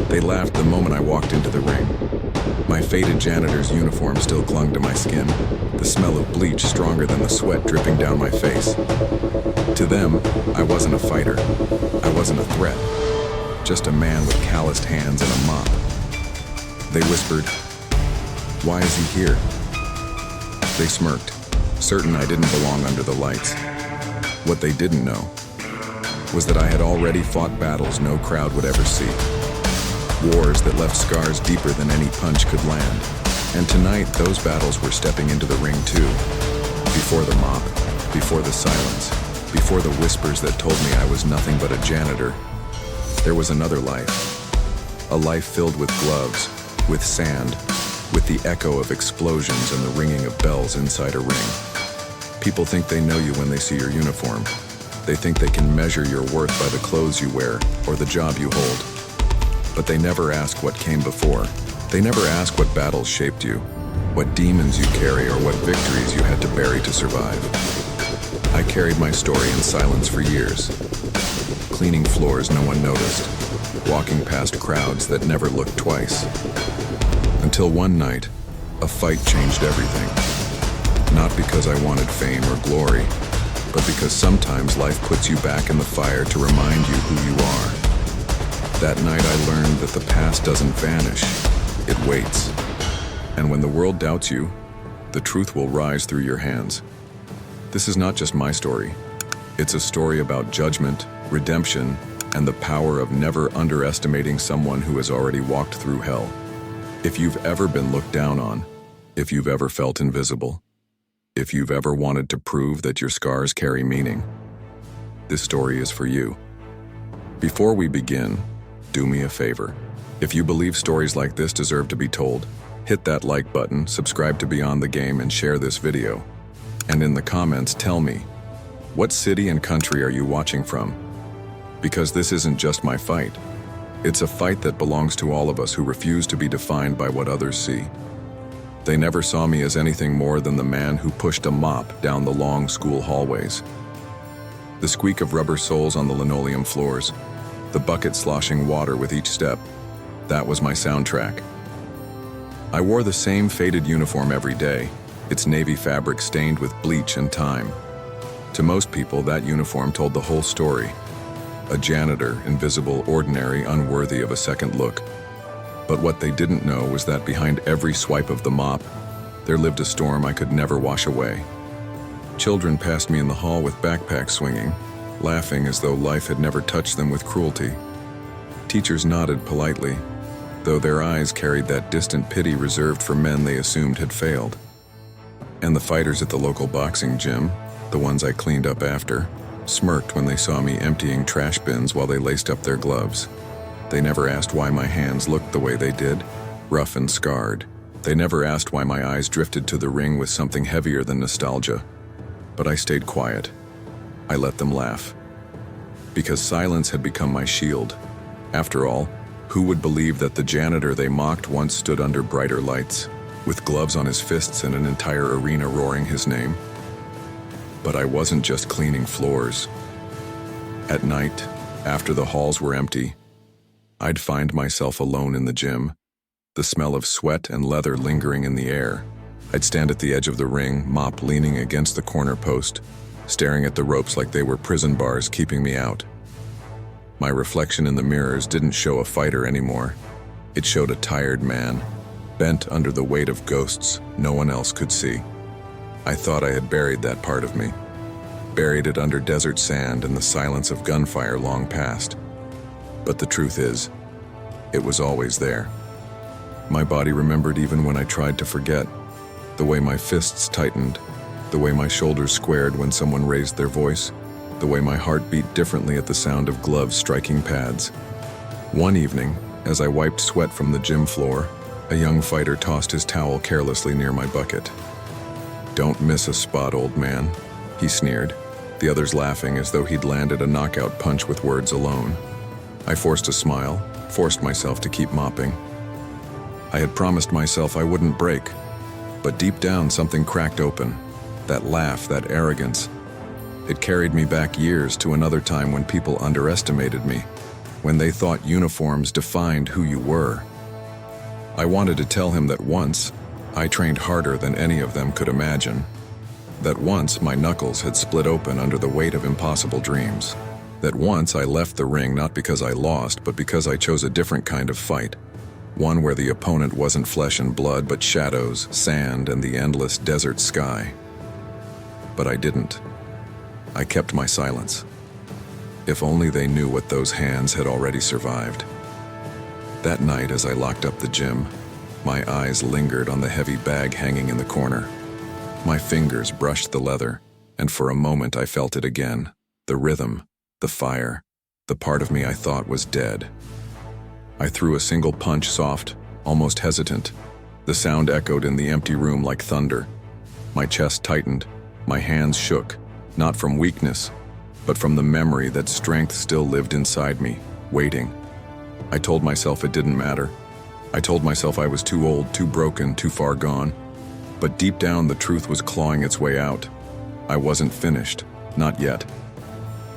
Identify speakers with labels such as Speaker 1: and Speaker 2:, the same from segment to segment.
Speaker 1: They laughed the moment I walked into the ring. My faded janitor's uniform still clung to my skin, the smell of bleach stronger than the sweat dripping down my face. To them, I wasn't a fighter. I wasn't a threat. Just a man with calloused hands and a mop. They whispered, "Why is he here?" They smirked, certain I didn't belong under the lights. What they didn't know was that I had already fought battles no crowd would ever see. Wars that left scars deeper than any punch could land. And tonight, those battles were stepping into the ring too. Before the mop, before the silence, before the whispers that told me I was nothing but a janitor, there was another life. A life filled with gloves, with sand, with the echo of explosions and the ringing of bells inside a ring. People think they know you when they see your uniform. They think they can measure your worth by the clothes you wear or the job you hold. But they never ask what came before. They never ask what battles shaped you, what demons you carry, or what victories you had to bury to survive. I carried my story in silence for years, cleaning floors no one noticed, walking past crowds that never looked twice. Until one night, a fight changed everything. Not because I wanted fame or glory, but because sometimes life puts you back in the fire to remind you who you are. That night I learned that the past doesn't vanish, it waits. And when the world doubts you, the truth will rise through your hands. This is not just my story. It's a story about judgment, redemption, and the power of never underestimating someone who has already walked through hell. If you've ever been looked down on, if you've ever felt invisible, if you've ever wanted to prove that your scars carry meaning, this story is for you. Before we begin, do me a favor. If you believe stories like this deserve to be told, hit that like button, subscribe to Beyond the Game, and share this video. And in the comments, tell me, what city and country are you watching from? Because this isn't just my fight. It's a fight that belongs to all of us who refuse to be defined by what others see. They never saw me as anything more than the man who pushed a mop down the long school hallways. The squeak of rubber soles on the linoleum floors, the bucket sloshing water with each step, that was my soundtrack. I wore the same faded uniform every day, its navy fabric stained with bleach and time. To most people, that uniform told the whole story. A janitor, invisible, ordinary, unworthy of a second look. But what they didn't know was that behind every swipe of the mop, there lived a storm I could never wash away. Children passed me in the hall with backpacks swinging, laughing as though life had never touched them with cruelty. Teachers nodded politely, though their eyes carried that distant pity reserved for men they assumed had failed. And the fighters at the local boxing gym, the ones I cleaned up after, smirked when they saw me emptying trash bins while they laced up their gloves. They never asked why my hands looked the way they did, rough and scarred. They never asked why my eyes drifted to the ring with something heavier than nostalgia. But I stayed quiet. I let them laugh. Because silence had become my shield. After all, who would believe that the janitor they mocked once stood under brighter lights, with gloves on his fists and an entire arena roaring his name? But I wasn't just cleaning floors. At night, after the halls were empty, I'd find myself alone in the gym, the smell of sweat and leather lingering in the air. I'd stand at the edge of the ring, mop leaning against the corner post, staring at the ropes like they were prison bars keeping me out. My reflection in the mirrors didn't show a fighter anymore. It showed a tired man, bent under the weight of ghosts no one else could see. I thought I had buried that part of me, buried it under desert sand and the silence of gunfire long past. But the truth is, it was always there. My body remembered even when I tried to forget, the way my fists tightened, the way my shoulders squared when someone raised their voice, the way my heart beat differently at the sound of gloves striking pads. One evening, as I wiped sweat from the gym floor, a young fighter tossed his towel carelessly near my bucket. "Don't miss a spot, old man," he sneered, the others laughing as though he'd landed a knockout punch with words alone. I forced a smile, forced myself to keep mopping. I had promised myself I wouldn't break, but deep down something cracked open. That laugh, that arrogance. It carried me back years to another time when people underestimated me, when they thought uniforms defined who you were. I wanted to tell him that once, I trained harder than any of them could imagine. That once my knuckles had split open under the weight of impossible dreams. That once I left the ring not because I lost, but because I chose a different kind of fight. One where the opponent wasn't flesh and blood, but shadows, sand, and the endless desert sky. But I didn't. I kept my silence. If only they knew what those hands had already survived. That night, as I locked up the gym, my eyes lingered on the heavy bag hanging in the corner. My fingers brushed the leather, and for a moment I felt it again. The rhythm, the fire, the part of me I thought was dead. I threw a single punch, soft, almost hesitant. The sound echoed in the empty room like thunder. My chest tightened, my hands shook, not from weakness, but from the memory that strength still lived inside me, waiting. I told myself it didn't matter. I told myself I was too old, too broken, too far gone. But deep down, the truth was clawing its way out. I wasn't finished, not yet.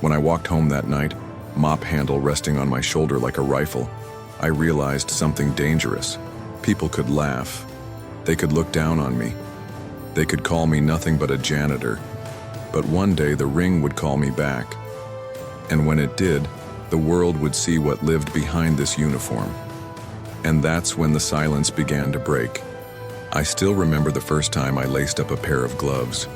Speaker 1: When I walked home that night, mop handle resting on my shoulder like a rifle, I realized something dangerous. People could laugh. They could look down on me. They could call me nothing but a janitor. But one day the ring would call me back. And when it did, the world would see what lived behind this uniform. And that's when the silence began to break. I still remember the first time I laced up a pair of gloves.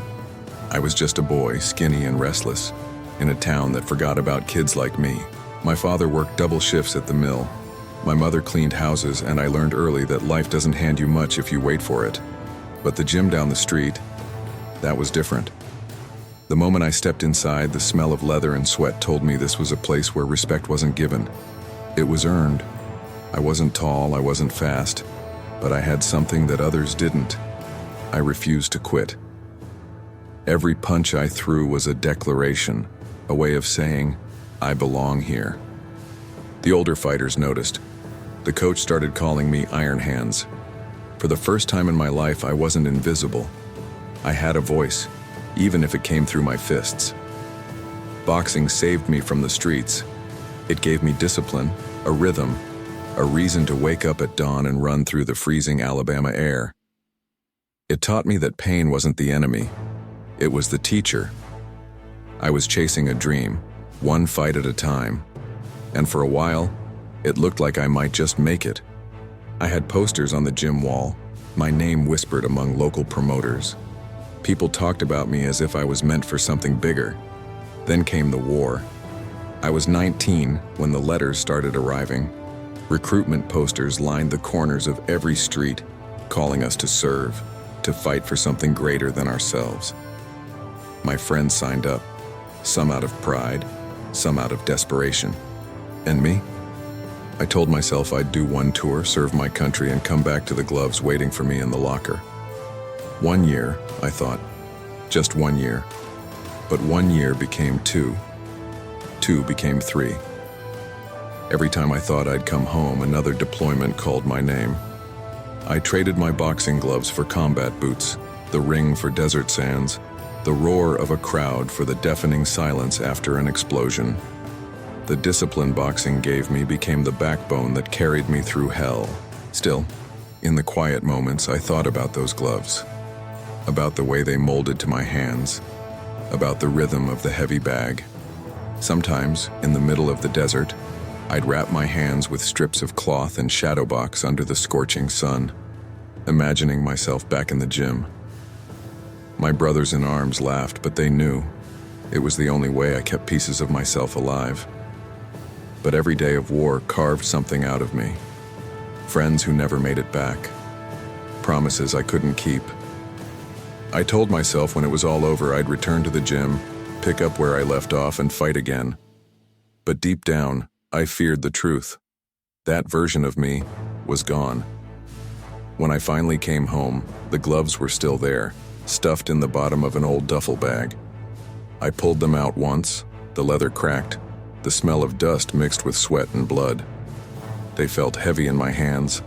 Speaker 1: I was just a boy, skinny and restless, in a town that forgot about kids like me. My father worked double shifts at the mill. My mother cleaned houses, and I learned early that life doesn't hand you much if you wait for it. But the gym down the street, that was different. The moment I stepped inside, the smell of leather and sweat told me this was a place where respect wasn't given. It was earned. I wasn't tall, I wasn't fast, but I had something that others didn't. I refused to quit. Every punch I threw was a declaration, a way of saying, I belong here. The older fighters noticed. The coach started calling me Iron Hands. For the first time in my life, I wasn't invisible. I had a voice, even if it came through my fists. Boxing saved me from the streets. It gave me discipline, a rhythm, a reason to wake up at dawn and run through the freezing Alabama air. It taught me that pain wasn't the enemy. It was the teacher. I was chasing a dream, one fight at a time. And for a while, it looked like I might just make it. I had posters on the gym wall, my name whispered among local promoters. People talked about me as if I was meant for something bigger. Then came the war. I was 19 when the letters started arriving. Recruitment posters lined the corners of every street, calling us to serve, to fight for something greater than ourselves. My friends signed up, some out of pride, some out of desperation. And me? I told myself I'd do one tour, serve my country, and come back to the gloves waiting for me in the locker. 1 year, I thought. Just 1 year. But 1 year became 2. 2 became 3. Every time I thought I'd come home, another deployment called my name. I traded my boxing gloves for combat boots, the ring for desert sands, the roar of a crowd for the deafening silence after an explosion. The discipline boxing gave me became the backbone that carried me through hell. Still, in the quiet moments, I thought about those gloves, about the way they molded to my hands, about the rhythm of the heavy bag. Sometimes, in the middle of the desert, I'd wrap my hands with strips of cloth and shadow box under the scorching sun, imagining myself back in the gym. My brothers in arms laughed, but they knew it was the only way I kept pieces of myself alive. But every day of war carved something out of me. Friends who never made it back. Promises I couldn't keep. I told myself when it was all over I'd return to the gym, pick up where I left off and fight again. But deep down, I feared the truth. That version of me was gone. When I finally came home, the gloves were still there, stuffed in the bottom of an old duffel bag. I pulled them out once, the leather cracked, the smell of dust mixed with sweat and blood. They felt heavy in my hands,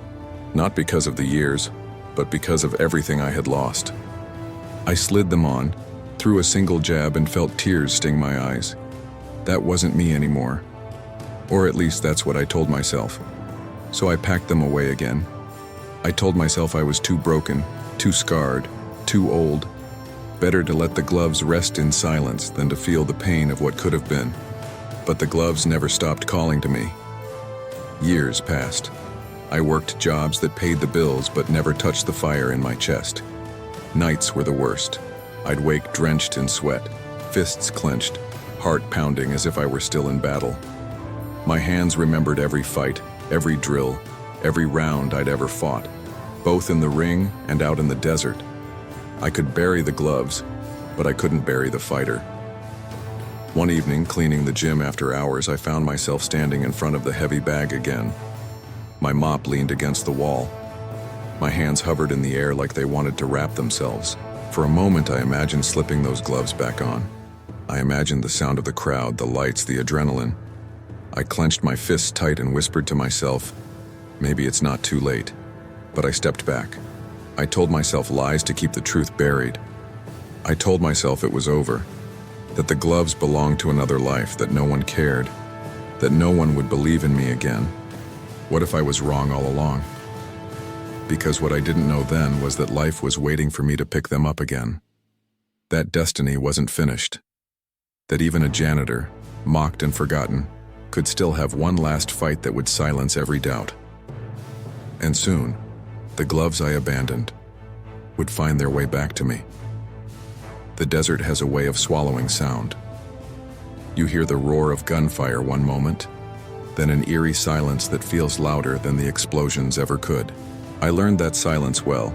Speaker 1: not because of the years, but because of everything I had lost. I slid them on, threw a single jab and felt tears sting my eyes. That wasn't me anymore. Or at least that's what I told myself. So I packed them away again. I told myself I was too broken, too scarred, too old. Better to let the gloves rest in silence than to feel the pain of what could have been. But the gloves never stopped calling to me. Years passed. I worked jobs that paid the bills but never touched the fire in my chest. Nights were the worst. I'd wake drenched in sweat, fists clenched, heart pounding as if I were still in battle. My hands remembered every fight, every drill, every round I'd ever fought, both in the ring and out in the desert. I could bury the gloves, but I couldn't bury the fighter. One evening, cleaning the gym after hours, I found myself standing in front of the heavy bag again. My mop leaned against the wall. My hands hovered in the air like they wanted to wrap themselves. For a moment, I imagined slipping those gloves back on. I imagined the sound of the crowd, the lights, the adrenaline. I clenched my fists tight and whispered to myself, maybe it's not too late. But I stepped back. I told myself lies to keep the truth buried. I told myself it was over, that the gloves belonged to another life, that no one cared, that no one would believe in me again. What if I was wrong all along? Because what I didn't know then was that life was waiting for me to pick them up again. That destiny wasn't finished. That even a janitor, mocked and forgotten, could still have one last fight that would silence every doubt. And soon, the gloves I abandoned would find their way back to me. The desert has a way of swallowing sound. You hear the roar of gunfire one moment, then an eerie silence that feels louder than the explosions ever could. I learned that silence well.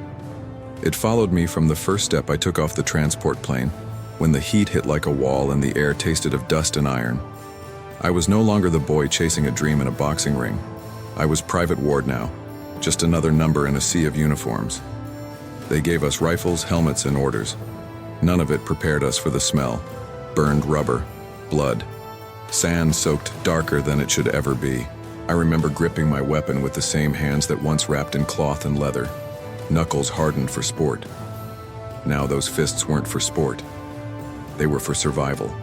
Speaker 1: It followed me from the first step I took off the transport plane, when the heat hit like a wall and the air tasted of dust and iron. I was no longer the boy chasing a dream in a boxing ring. I was Private Ward now, just another number in a sea of uniforms. They gave us rifles, helmets, and orders. None of it prepared us for the smell. Burned rubber, blood, sand soaked darker than it should ever be. I remember gripping my weapon with the same hands that once wrapped in cloth and leather, knuckles hardened for sport. Now those fists weren't for sport. They were for survival.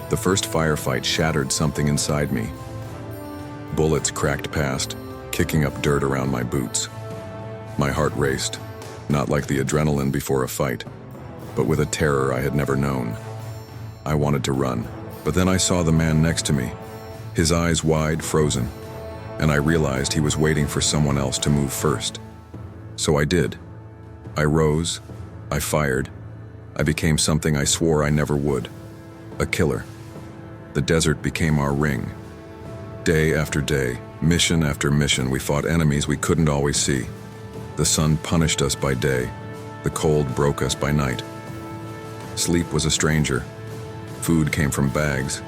Speaker 1: The first firefight shattered something inside me. Bullets cracked past, kicking up dirt around my boots. My heart raced, not like the adrenaline before a fight, but with a terror I had never known. I wanted to run, but then I saw the man next to me, his eyes wide, frozen, and I realized he was waiting for someone else to move first. So I did. I rose, I fired, I became something I swore I never would, a killer. The desert became our ring. Day after day, mission after mission, we fought enemies we couldn't always see. The sun punished us by day, the cold broke us by night. Sleep was a stranger. Food came from bags,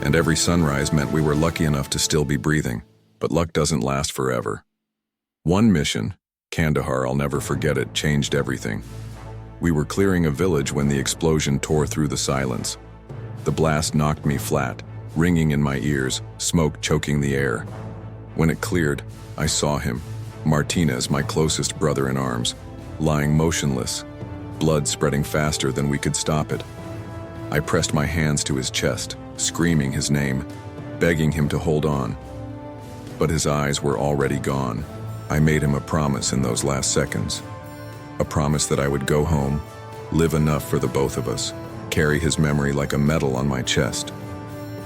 Speaker 1: and every sunrise meant we were lucky enough to still be breathing. But luck doesn't last forever. One mission, Kandahar, I'll never forget it, changed everything. We were clearing a village when the explosion tore through the silence. The blast knocked me flat, ringing in my ears, smoke choking the air. When it cleared, I saw him, Martinez, my closest brother in arms, lying motionless, blood spreading faster than we could stop it. I pressed my hands to his chest, screaming his name, begging him to hold on. But his eyes were already gone. I made him a promise in those last seconds. A promise that I would go home, live enough for the both of us, carry his memory like a medal on my chest.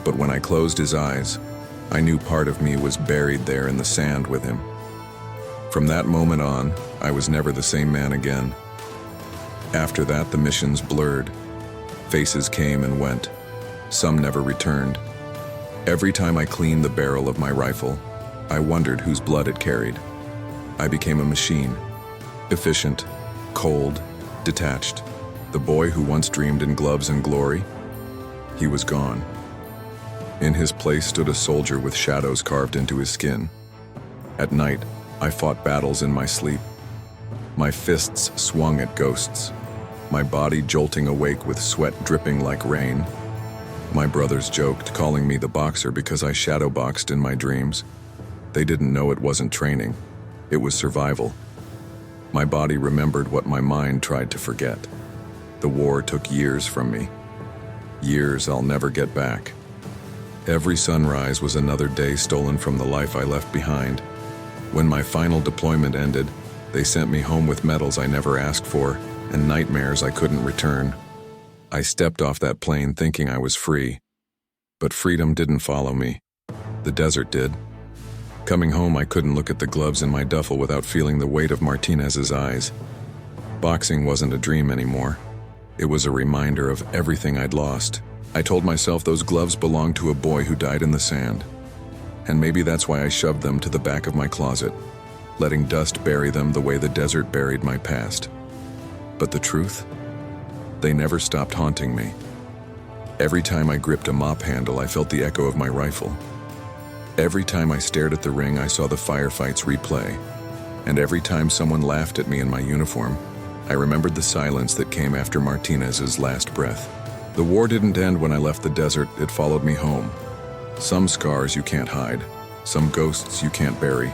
Speaker 1: But when I closed his eyes, I knew part of me was buried there in the sand with him. From that moment on, I was never the same man again. After that, the missions blurred. Faces came and went. Some never returned. Every time I cleaned the barrel of my rifle, I wondered whose blood it carried. I became a machine. Efficient, cold, detached. The boy who once dreamed in gloves and glory, he was gone. In his place stood a soldier with shadows carved into his skin. At night, I fought battles in my sleep. My fists swung at ghosts, my body jolting awake with sweat dripping like rain. My brothers joked, calling me the boxer because I shadowboxed in my dreams. They didn't know it wasn't training. It was survival. My body remembered what my mind tried to forget. The war took years from me. Years I'll never get back. Every sunrise was another day stolen from the life I left behind. When my final deployment ended, they sent me home with medals I never asked for and nightmares I couldn't return. I stepped off that plane thinking I was free. But freedom didn't follow me. The desert did. Coming home, I couldn't look at the gloves in my duffel without feeling the weight of Martinez's eyes. Boxing wasn't a dream anymore. It was a reminder of everything I'd lost. I told myself those gloves belonged to a boy who died in the sand. And maybe that's why I shoved them to the back of my closet, letting dust bury them the way the desert buried my past. But the truth? They never stopped haunting me. Every time I gripped a mop handle, I felt the echo of my rifle. Every time I stared at the ring, I saw the firefights replay. And every time someone laughed at me in my uniform, I remembered the silence that came after Martinez's last breath. The war didn't end when I left the desert, it followed me home. Some scars you can't hide, some ghosts you can't bury.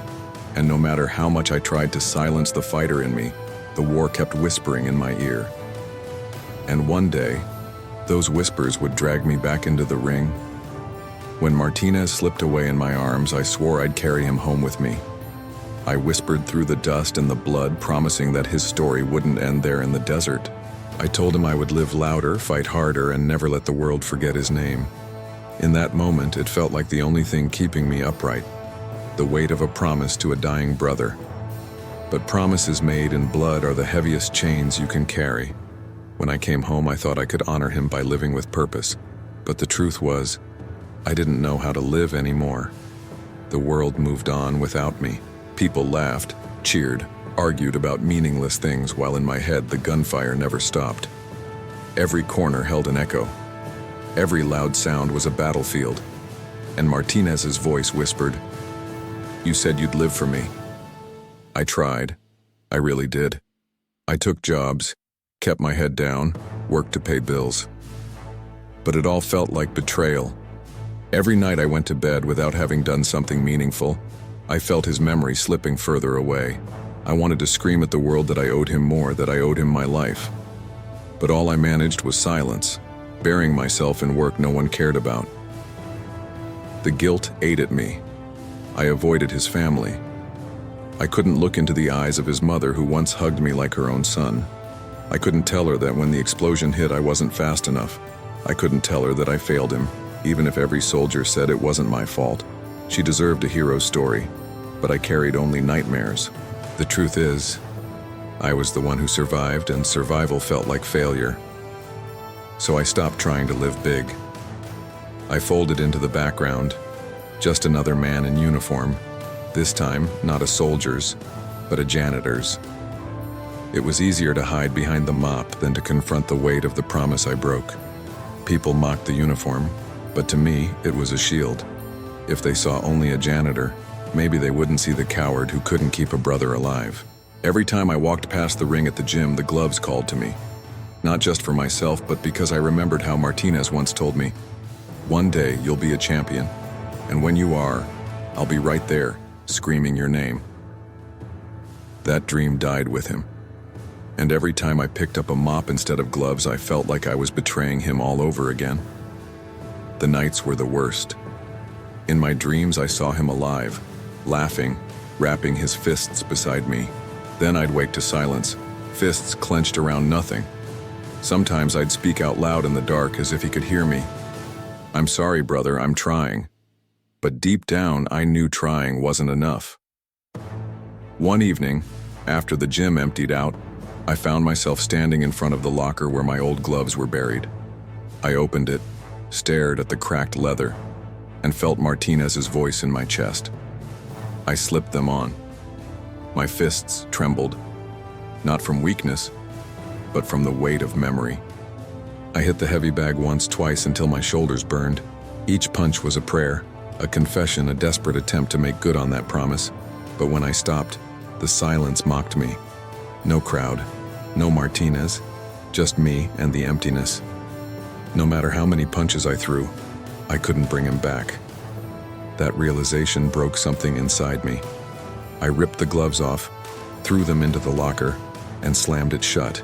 Speaker 1: And no matter how much I tried to silence the fighter in me, the war kept whispering in my ear. And one day, those whispers would drag me back into the ring. When Martinez slipped away in my arms, I swore I'd carry him home with me. I whispered through the dust and the blood, promising that his story wouldn't end there in the desert. I told him I would live louder, fight harder, and never let the world forget his name. In that moment, it felt like the only thing keeping me upright, the weight of a promise to a dying brother. But promises made in blood are the heaviest chains you can carry. When I came home, I thought I could honor him by living with purpose. But the truth was, I didn't know how to live anymore. The world moved on without me. People laughed, cheered, argued about meaningless things, while in my head the gunfire never stopped. Every corner held an echo. Every loud sound was a battlefield. And Martinez's voice whispered, "You said you'd live for me." I tried. I really did. I took jobs, kept my head down, worked to pay bills. But it all felt like betrayal. Every night I went to bed without having done something meaningful. I felt his memory slipping further away. I wanted to scream at the world that I owed him more, that I owed him my life. But all I managed was silence, burying myself in work no one cared about. The guilt ate at me. I avoided his family. I couldn't look into the eyes of his mother, who once hugged me like her own son. I couldn't tell her that when the explosion hit, I wasn't fast enough. I couldn't tell her that I failed him, even if every soldier said it wasn't my fault. She deserved a hero story, but I carried only nightmares. The truth is, I was the one who survived, and survival felt like failure. So I stopped trying to live big. I folded into the background, just another man in uniform, this time not a soldier's, but a janitor's. It was easier to hide behind the mop than to confront the weight of the promise I broke. People mocked the uniform, but to me, it was a shield. If they saw only a janitor, maybe they wouldn't see the coward who couldn't keep a brother alive. Every time I walked past the ring at the gym, the gloves called to me. Not just for myself, but because I remembered how Martinez once told me, "One day you'll be a champion, and when you are, I'll be right there, screaming your name." That dream died with him. And every time I picked up a mop instead of gloves, I felt like I was betraying him all over again. The nights were the worst. In my dreams, I saw him alive, laughing, wrapping his fists beside me. Then I'd wake to silence, fists clenched around nothing. Sometimes I'd speak out loud in the dark as if he could hear me. "I'm sorry, brother, I'm trying." But deep down, I knew trying wasn't enough. One evening, after the gym emptied out, I found myself standing in front of the locker where my old gloves were buried. I opened it, stared at the cracked leather, and felt Martinez's voice in my chest. I slipped them on. My fists trembled, not from weakness, but from the weight of memory. I hit the heavy bag once, twice, until my shoulders burned. Each punch was a prayer, a confession, a desperate attempt to make good on that promise. But when I stopped, the silence mocked me. No crowd, no Martinez, just me and the emptiness. No matter how many punches I threw, I couldn't bring him back. That realization broke something inside me. I ripped the gloves off, threw them into the locker, and slammed it shut.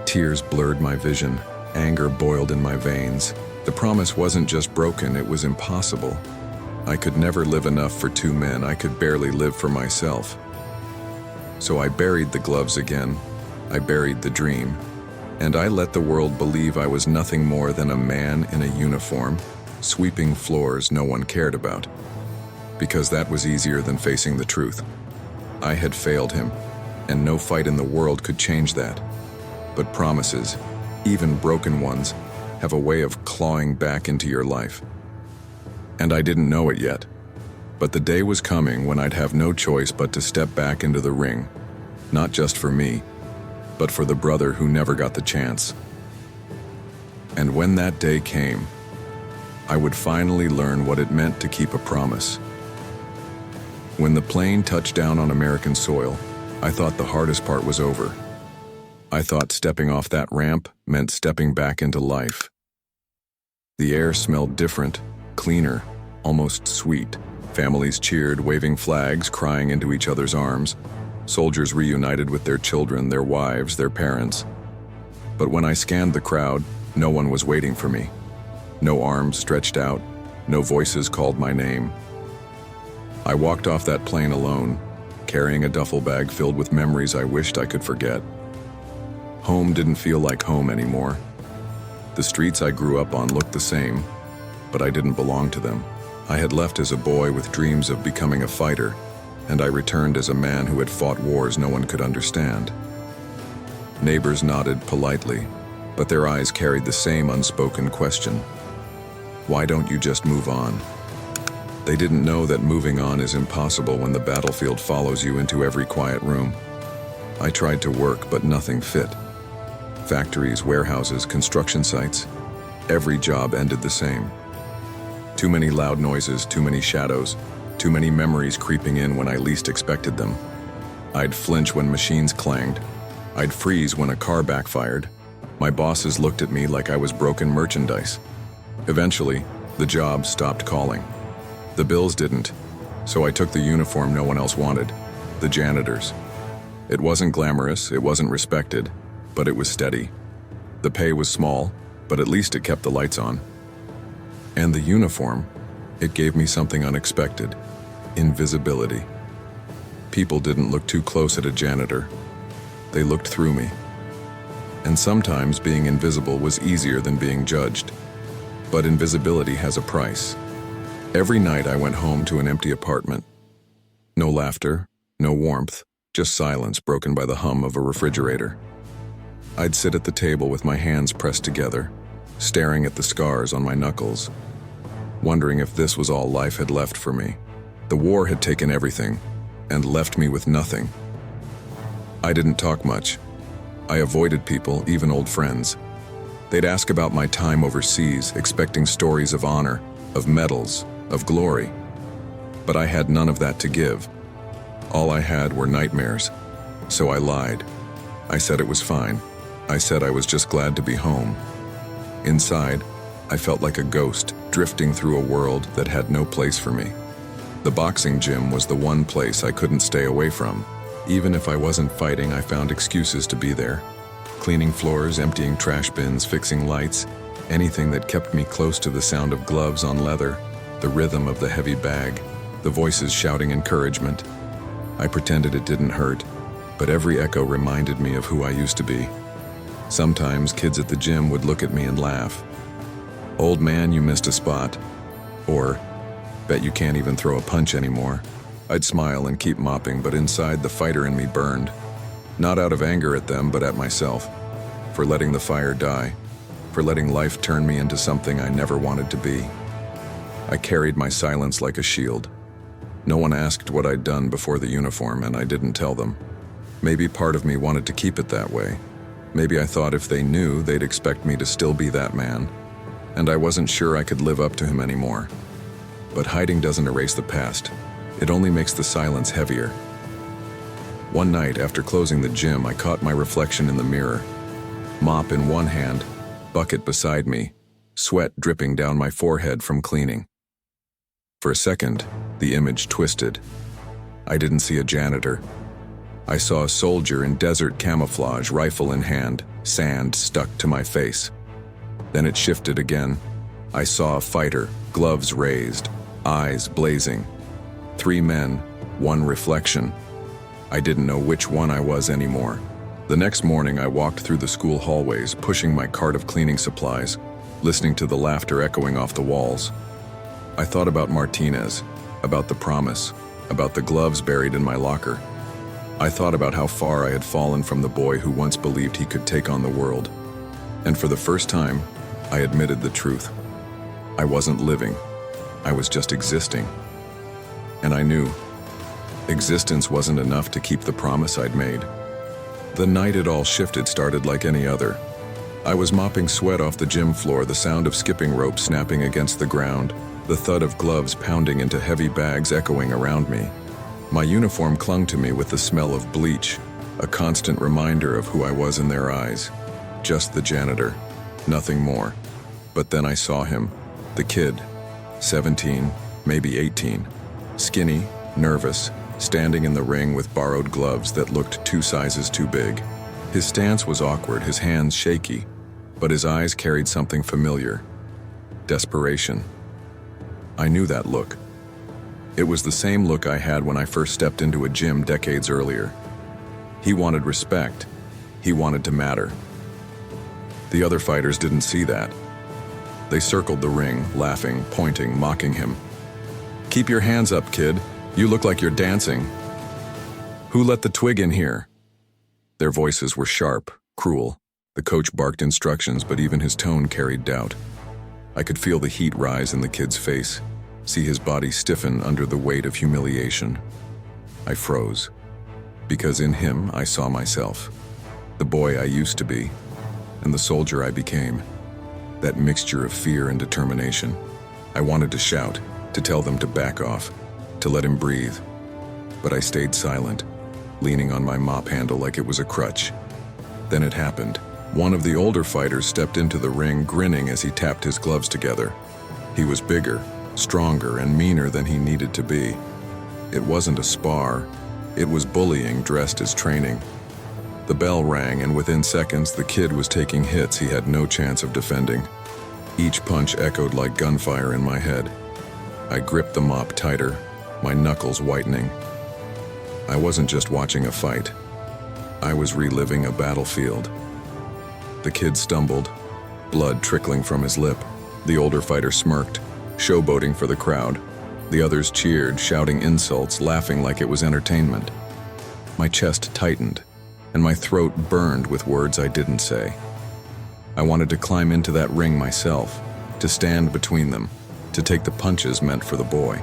Speaker 1: Tears blurred my vision, anger boiled in my veins. The promise wasn't just broken, it was impossible. I could never live enough for two men, I could barely live for myself. So I buried the gloves again, I buried the dream, and I let the world believe I was nothing more than a man in a uniform, sweeping floors no one cared about. Because that was easier than facing the truth. I had failed him, and no fight in the world could change that. But promises, even broken ones, have a way of clawing back into your life. And I didn't know it yet, but the day was coming when I'd have no choice but to step back into the ring, not just for me, but for the brother who never got the chance. And when that day came, I would finally learn what it meant to keep a promise. When the plane touched down on American soil, I thought the hardest part was over. I thought stepping off that ramp meant stepping back into life. The air smelled different, cleaner, almost sweet. Families cheered, waving flags, crying into each other's arms. Soldiers reunited with their children, their wives, their parents. But when I scanned the crowd, no one was waiting for me. No arms stretched out, no voices called my name. I walked off that plane alone, carrying a duffel bag filled with memories I wished I could forget. Home didn't feel like home anymore. The streets I grew up on looked the same, but I didn't belong to them. I had left as a boy with dreams of becoming a fighter, and I returned as a man who had fought wars no one could understand. Neighbors nodded politely, but their eyes carried the same unspoken question. Why don't you just move on? They didn't know that moving on is impossible when the battlefield follows you into every quiet room. I tried to work, but nothing fit. Factories, warehouses, construction sites, every job ended the same. Too many loud noises, too many shadows, too many memories creeping in when I least expected them. I'd flinch when machines clanged. I'd freeze when a car backfired. My bosses looked at me like I was broken merchandise. Eventually, the jobs stopped calling. The bills didn't, so I took the uniform no one else wanted, the janitor's. It wasn't glamorous, it wasn't respected, but it was steady. The pay was small, but at least it kept the lights on. And the uniform, it gave me something unexpected: invisibility. People didn't look too close at a janitor. They looked through me. And sometimes being invisible was easier than being judged. But invisibility has a price. Every night I went home to an empty apartment. No laughter, no warmth, just silence broken by the hum of a refrigerator. I'd sit at the table with my hands pressed together, staring at the scars on my knuckles, wondering if this was all life had left for me. The war had taken everything and left me with nothing. I didn't talk much. I avoided people, even old friends. They'd ask about my time overseas, expecting stories of honor, of medals, of glory. But I had none of that to give. All I had were nightmares. So I lied. I said it was fine. I said I was just glad to be home. Inside, I felt like a ghost drifting through a world that had no place for me. The boxing gym was the one place I couldn't stay away from. Even if I wasn't fighting, I found excuses to be there. Cleaning floors, emptying trash bins, fixing lights, anything that kept me close to the sound of gloves on leather, the rhythm of the heavy bag, the voices shouting encouragement. I pretended it didn't hurt, but every echo reminded me of who I used to be. Sometimes kids at the gym would look at me and laugh. "Old man, you missed a spot." Or, "Bet you can't even throw a punch anymore." I'd smile and keep mopping, but inside the fighter in me burned. Not out of anger at them, but at myself, for letting the fire die, for letting life turn me into something I never wanted to be. I carried my silence like a shield. No one asked what I'd done before the uniform, and I didn't tell them. Maybe part of me wanted to keep it that way. Maybe I thought if they knew, they'd expect me to still be that man, and I wasn't sure I could live up to him anymore. But hiding doesn't erase the past. It only makes the silence heavier. One night, after closing the gym, I caught my reflection in the mirror. Mop in one hand, bucket beside me, sweat dripping down my forehead from cleaning. For a second, the image twisted. I didn't see a janitor. I saw a soldier in desert camouflage, rifle in hand, sand stuck to my face. Then it shifted again. I saw a fighter, gloves raised, eyes blazing. 3 men, 1 reflection. I didn't know which one I was anymore. The next morning I walked through the school hallways, pushing my cart of cleaning supplies, listening to the laughter echoing off the walls. I thought about Martinez, about the promise, about the gloves buried in my locker. I thought about how far I had fallen from the boy who once believed he could take on the world. And for the first time, I admitted the truth. I wasn't living. I was just existing. And I knew existence wasn't enough to keep the promise I'd made. The night it all shifted started like any other. I was mopping sweat off the gym floor, the sound of skipping rope snapping against the ground, the thud of gloves pounding into heavy bags echoing around me. My uniform clung to me with the smell of bleach, a constant reminder of who I was in their eyes. Just the janitor, nothing more. But then I saw him, the kid, 17, maybe 18, skinny, nervous, standing in the ring with borrowed gloves that looked 2 sizes too big. His stance was awkward, his hands shaky, but his eyes carried something familiar. Desperation. I knew that look. It was the same look I had when I first stepped into a gym decades earlier. He wanted respect. He wanted to matter. The other fighters didn't see that. They circled the ring, laughing, pointing, mocking him. "Keep your hands up, kid. You look like you're dancing. Who let the twig in here?" Their voices were sharp, cruel. The coach barked instructions, but even his tone carried doubt. I could feel the heat rise in the kid's face, see his body stiffen under the weight of humiliation. I froze, because in him I saw myself, the boy I used to be, and the soldier I became, that mixture of fear and determination. I wanted to shout, to tell them to back off, to let him breathe, but I stayed silent, leaning on my mop handle like it was a crutch. Then it happened. One of the older fighters stepped into the ring, grinning as he tapped his gloves together. He was bigger, stronger, and meaner than he needed to be. It wasn't a spar. It was bullying dressed as training. The bell rang, and within seconds, the kid was taking hits he had no chance of defending. Each punch echoed like gunfire in my head. I gripped the mop tighter, my knuckles whitening. I wasn't just watching a fight. I was reliving a battlefield. The kid stumbled, blood trickling from his lip. The older fighter smirked, showboating for the crowd. The others cheered, shouting insults, laughing like it was entertainment. My chest tightened, and my throat burned with words I didn't say. I wanted to climb into that ring myself, to stand between them, to take the punches meant for the boy.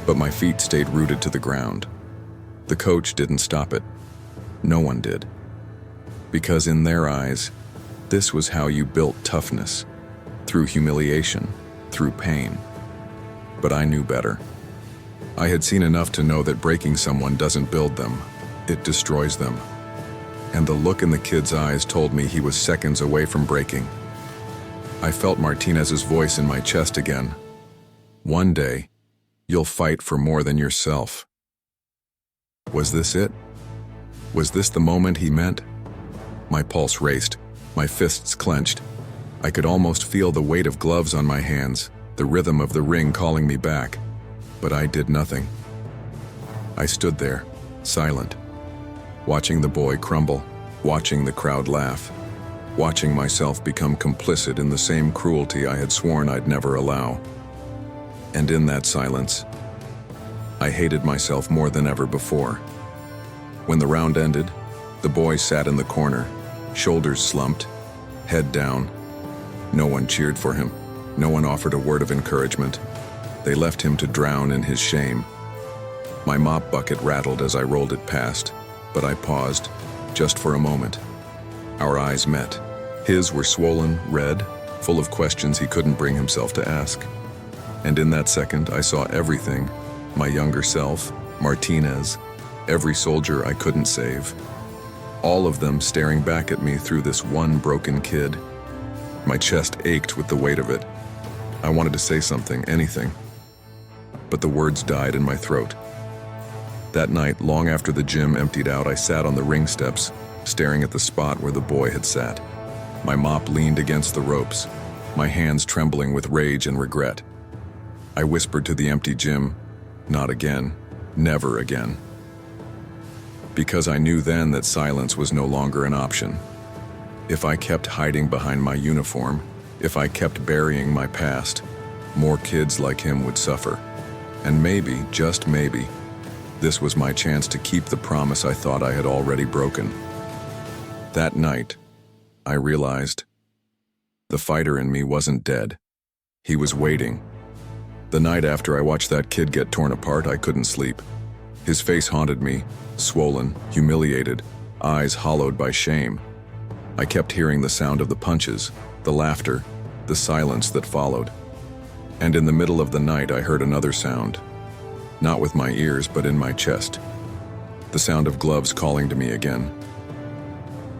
Speaker 1: But my feet stayed rooted to the ground. The coach didn't stop it. No one did. Because in their eyes, this was how you built toughness, through humiliation, through pain. But I knew better. I had seen enough to know that breaking someone doesn't build them, it destroys them. And the look in the kid's eyes told me he was seconds away from breaking. I felt Martinez's voice in my chest again. One day, you'll fight for more than yourself. Was this it? Was this the moment he meant? My pulse raced, my fists clenched. I could almost feel the weight of gloves on my hands, the rhythm of the ring calling me back. But I did nothing. I stood there, silent, watching the boy crumble, watching the crowd laugh, watching myself become complicit in the same cruelty I had sworn I'd never allow. And in that silence, I hated myself more than ever before. When the round ended, the boy sat in the corner, shoulders slumped, head down. No one cheered for him. No one offered a word of encouragement. They left him to drown in his shame. My mop bucket rattled as I rolled it past, but I paused, just for a moment. Our eyes met. His were swollen, red, full of questions he couldn't bring himself to ask. And in that second, I saw everything. My younger self, Martinez, every soldier I couldn't save. All of them staring back at me through this one broken kid. My chest ached with the weight of it. I wanted to say something, anything. But the words died in my throat. That night, long after the gym emptied out, I sat on the ring steps, staring at the spot where the boy had sat. My mop leaned against the ropes. my hands trembling with rage and regret. I whispered to the empty gym, "Not again, never again." Because I knew then that silence was no longer an option. If I kept hiding behind my uniform, if I kept burying my past, more kids like him would suffer. And maybe, just maybe, this was my chance to keep the promise I thought I had already broken. That night, I realized the fighter in me wasn't dead. He was waiting. The night after I watched that kid get torn apart, I couldn't sleep. His face haunted me, swollen, humiliated, eyes hollowed by shame. I kept hearing the sound of the punches, the laughter, the silence that followed. And in the middle of the night, I heard another sound. Not with my ears, but in my chest. The sound of gloves calling to me again.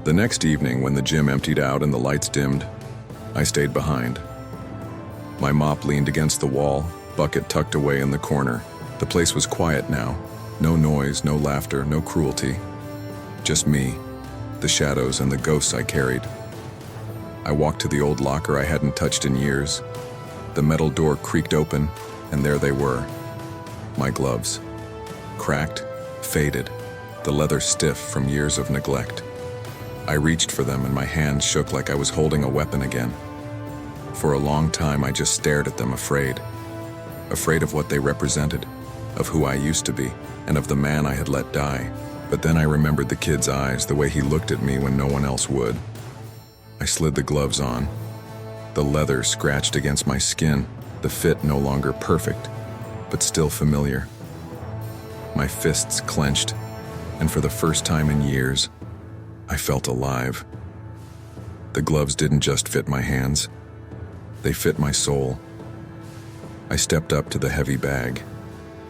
Speaker 1: The next evening, when the gym emptied out and the lights dimmed, I stayed behind. My mop leaned against the wall, bucket tucked away in the corner. The place was quiet now. No noise, no laughter, no cruelty. Just me, the shadows, and the ghosts I carried. I walked to the old locker I hadn't touched in years. The metal door creaked open, and there they were. My gloves. Cracked, faded, the leather stiff from years of neglect. I reached for them and my hands shook like I was holding a weapon again. For a long time I just stared at them, afraid. Afraid of what they represented, of who I used to be, and of the man I had let die. But then I remembered the kid's eyes, the way he looked at me when no one else would. I slid the gloves on. The leather scratched against my skin, the fit no longer perfect, but still familiar. My fists clenched, and for the first time in years, I felt alive. The gloves didn't just fit my hands, they fit my soul. I stepped up to the heavy bag.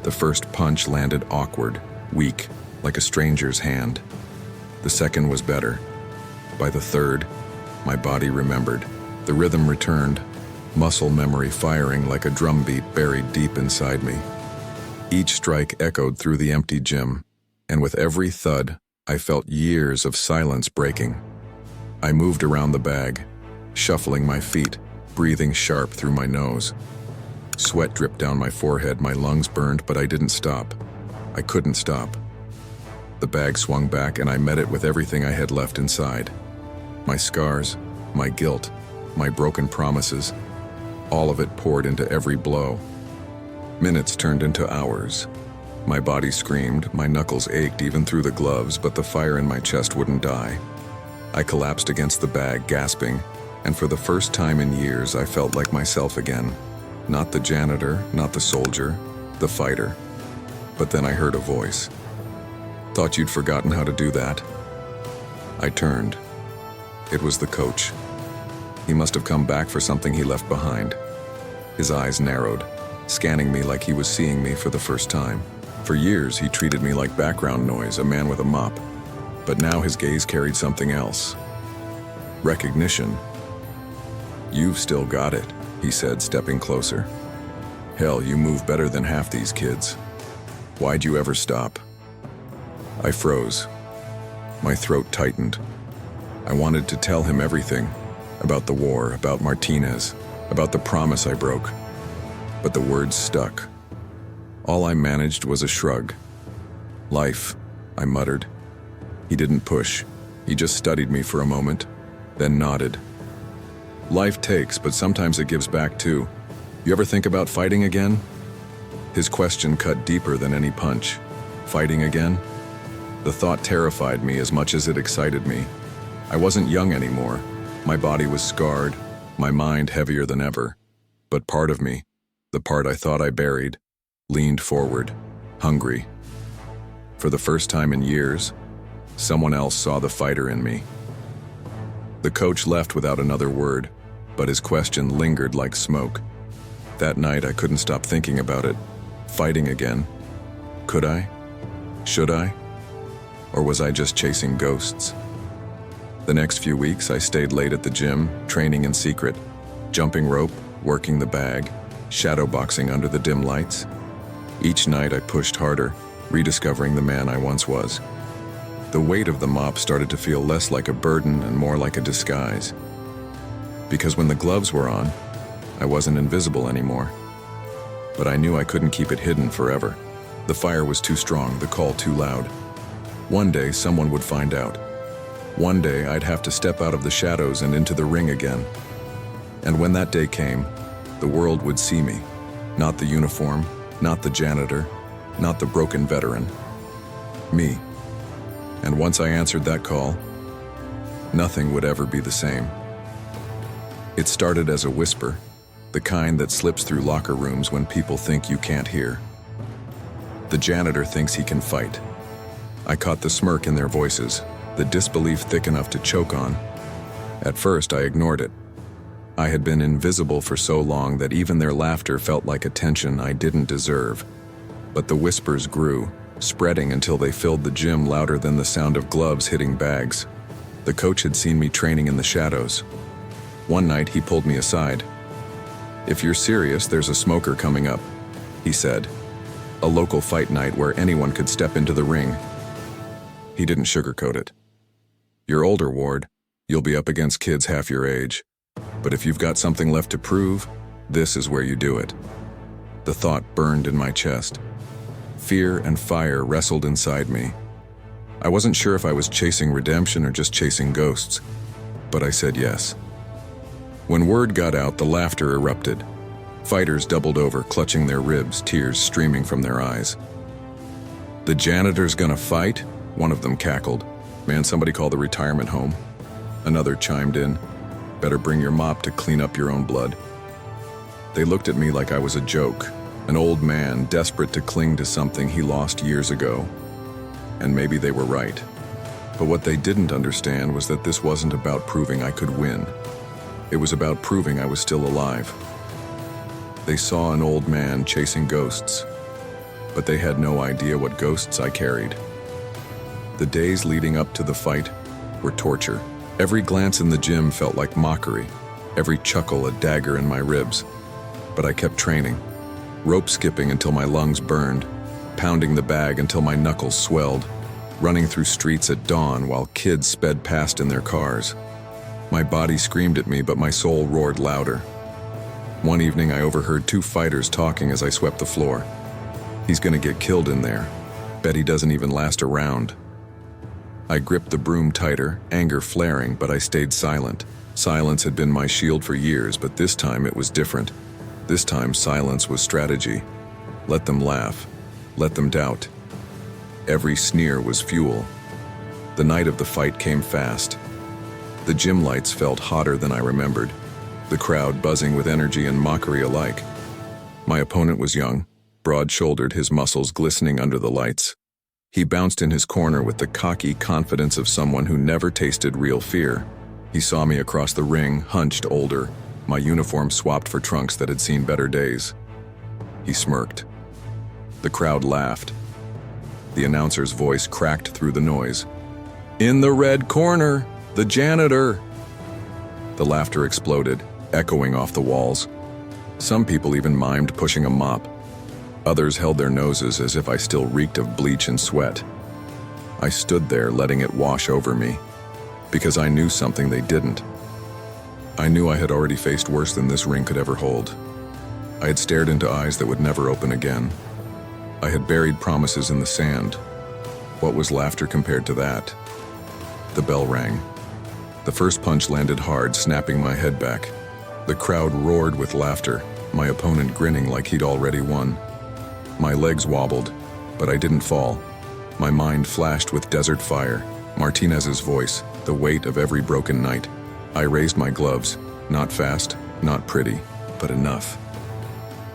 Speaker 1: The first punch landed awkward, weak, like a stranger's hand. The second was better. By the third, my body remembered. The rhythm returned, muscle memory firing like a drumbeat buried deep inside me. Each strike echoed through the empty gym, and with every thud, I felt years of silence breaking. I moved around the bag, shuffling my feet, breathing sharp through my nose. Sweat dripped down my forehead, my lungs burned, but I didn't stop. I couldn't stop. The bag swung back and I met it with everything I had left inside. My scars, my guilt, my broken promises, all of it poured into every blow. Minutes turned into hours. My body screamed, my knuckles ached even through the gloves, but the fire in my chest wouldn't die. I collapsed against the bag, gasping, and for the first time in years I felt like myself again. Not the janitor, not the soldier, the fighter. But then I heard a voice. "Thought you'd forgotten how to do that." I turned. It was the coach. He must have come back for something he left behind. His eyes narrowed, scanning me like he was seeing me for the first time. For years, he treated me like background noise, a man with a mop. But now his gaze carried something else. Recognition. "You've still got it," he said, stepping closer. "Hell, you move better than half these kids. Why'd you ever stop?" I froze. My throat tightened. I wanted to tell him everything. About the war, about Martinez, about the promise I broke. But the words stuck. All I managed was a shrug. "Life," I muttered. He didn't push. He just studied me for a moment, then nodded. "Life takes, but sometimes it gives back too. You ever think about fighting again?" His question cut deeper than any punch. Fighting again? The thought terrified me as much as it excited me. I wasn't young anymore. My body was scarred, my mind heavier than ever. But part of me, the part I thought I buried, leaned forward, hungry. For the first time in years, someone else saw the fighter in me. The coach left without another word, but his question lingered like smoke. That night I couldn't stop thinking about it. Fighting again. Could I? Should I? Or was I just chasing ghosts? The next few weeks I stayed late at the gym, training in secret, jumping rope, working the bag, shadowboxing under the dim lights. Each night I pushed harder, rediscovering the man I once was. The weight of the mop started to feel less like a burden and more like a disguise. Because when the gloves were on, I wasn't invisible anymore. But I knew I couldn't keep it hidden forever. The fire was too strong, the call too loud. One day, someone would find out. One day, I'd have to step out of the shadows and into the ring again. And when that day came, the world would see me. Not the uniform, not the janitor, not the broken veteran. Me. And once I answered that call, nothing would ever be the same. It started as a whisper, the kind that slips through locker rooms when people think you can't hear. The janitor thinks he can fight. I caught the smirk in their voices, the disbelief thick enough to choke on. At first, I ignored it. I had been invisible for so long that even their laughter felt like attention I didn't deserve. But the whispers grew, spreading until they filled the gym louder than the sound of gloves hitting bags. The coach had seen me training in the shadows. One night, he pulled me aside. "If you're serious, there's a smoker coming up," he said. "A local fight night where anyone could step into the ring." He didn't sugarcoat it. "You're older, Ward. You'll be up against kids half your age. But if you've got something left to prove, this is where you do it." The thought burned in my chest. Fear and fire wrestled inside me. I wasn't sure if I was chasing redemption or just chasing ghosts, but I said yes. When word got out, the laughter erupted. Fighters doubled over, clutching their ribs, tears streaming from their eyes. "The janitor's gonna fight?" One of them cackled. "Man, somebody call the retirement home." Another chimed in. "Better bring your mop to clean up your own blood." They looked at me like I was a joke, an old man desperate to cling to something he lost years ago. And maybe they were right. But what they didn't understand was that this wasn't about proving I could win. It was about proving I was still alive. They saw an old man chasing ghosts, but they had no idea what ghosts I carried. The days leading up to the fight were torture. Every glance in the gym felt like mockery, every chuckle a dagger in my ribs. But I kept training, rope skipping until my lungs burned, pounding the bag until my knuckles swelled, running through streets at dawn while kids sped past in their cars. My body screamed at me, but my soul roared louder. One evening, I overheard two fighters talking as I swept the floor. "He's gonna get killed in there. Bet he doesn't even last a round." I gripped the broom tighter, anger flaring, but I stayed silent. Silence had been my shield for years, but this time it was different. This time, silence was strategy. Let them laugh. Let them doubt. Every sneer was fuel. The night of the fight came fast. The gym lights felt hotter than I remembered, the crowd buzzing with energy and mockery alike. My opponent was young, broad-shouldered, his muscles glistening under the lights. He bounced in his corner with the cocky confidence of someone who never tasted real fear. He saw me across the ring, hunched, older, my uniform swapped for trunks that had seen better days. He smirked. The crowd laughed. The announcer's voice cracked through the noise. "In the red corner, the janitor!" The laughter exploded, echoing off the walls. Some people even mimed pushing a mop. Others held their noses as if I still reeked of bleach and sweat. I stood there, letting it wash over me, because I knew something they didn't. I knew I had already faced worse than this ring could ever hold. I had stared into eyes that would never open again. I had buried promises in the sand. What was laughter compared to that? The bell rang. The first punch landed hard, snapping my head back. The crowd roared with laughter, my opponent grinning like he'd already won. My legs wobbled, but I didn't fall. My mind flashed with desert fire, Martinez's voice, the weight of every broken night. I raised my gloves, not fast, not pretty, but enough.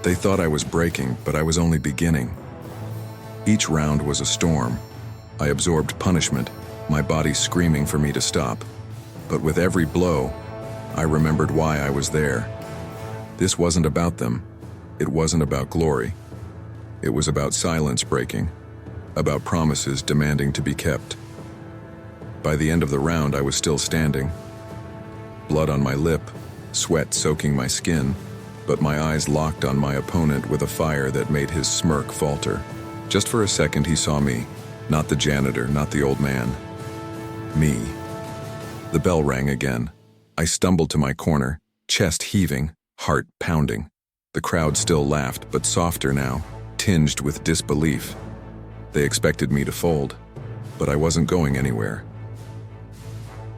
Speaker 1: They thought I was breaking, but I was only beginning. Each round was a storm. I absorbed punishment, my body screaming for me to stop. But with every blow, I remembered why I was there. This wasn't about them. It wasn't about glory. It was about silence breaking, about promises demanding to be kept. By the end of the round, I was still standing. Blood on my lip, sweat soaking my skin, but my eyes locked on my opponent with a fire that made his smirk falter. Just for a second, he saw me, not the janitor, not the old man. Me. The bell rang again. I stumbled to my corner, chest heaving, heart pounding. The crowd still laughed, but softer now, tinged with disbelief. They expected me to fold, but I wasn't going anywhere.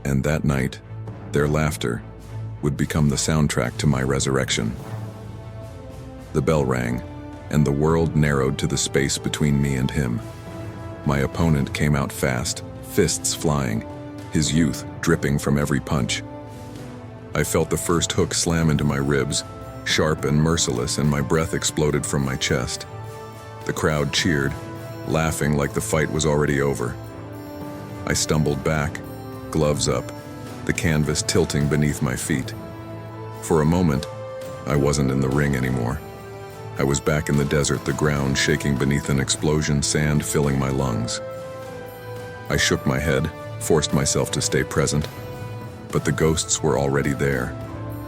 Speaker 1: And that night, their laughter would become the soundtrack to my resurrection. The bell rang, and the world narrowed to the space between me and him. My opponent came out fast, fists flying, his youth dripping from every punch. I felt the first hook slam into my ribs, sharp and merciless, and my breath exploded from my chest. The crowd cheered, laughing like the fight was already over. I stumbled back, gloves up, the canvas tilting beneath my feet. For a moment, I wasn't in the ring anymore. I was back in the desert, the ground shaking beneath an explosion, sand filling my lungs. I shook my head, forced myself to stay present, but the ghosts were already there.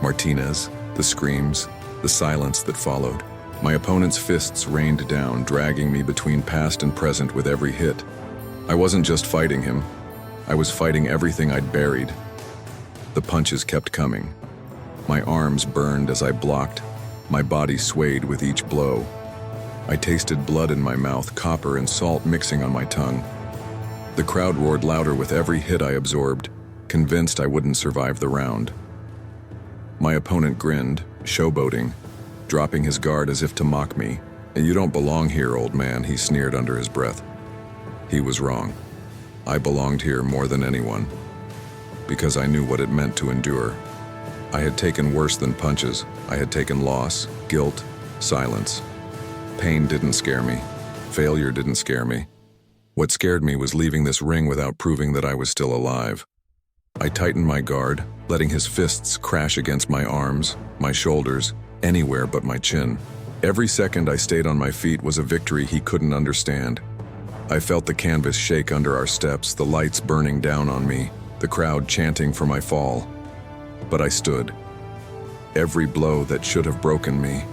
Speaker 1: Martinez, the screams, the silence that followed. My opponent's fists rained down, dragging me between past and present with every hit. I wasn't just fighting him, I was fighting everything I'd buried. The punches kept coming. My arms burned as I blocked, my body swayed with each blow. I tasted blood in my mouth, copper and salt mixing on my tongue. The crowd roared louder with every hit I absorbed, convinced I wouldn't survive the round. My opponent grinned, showboating, dropping his guard as if to mock me. "You don't belong here, old man," he sneered under his breath. He was wrong. I belonged here more than anyone, because I knew what it meant to endure. I had taken worse than punches. I had taken loss, guilt, silence. Pain didn't scare me. Failure didn't scare me. What scared me was leaving this ring without proving that I was still alive. I tightened my guard, letting his fists crash against my arms, my shoulders, anywhere but my chin. Every second I stayed on my feet was a victory he couldn't understand. I felt the canvas shake under our steps, the lights burning down on me, the crowd chanting for my fall. But I stood. Every blow that should have broken me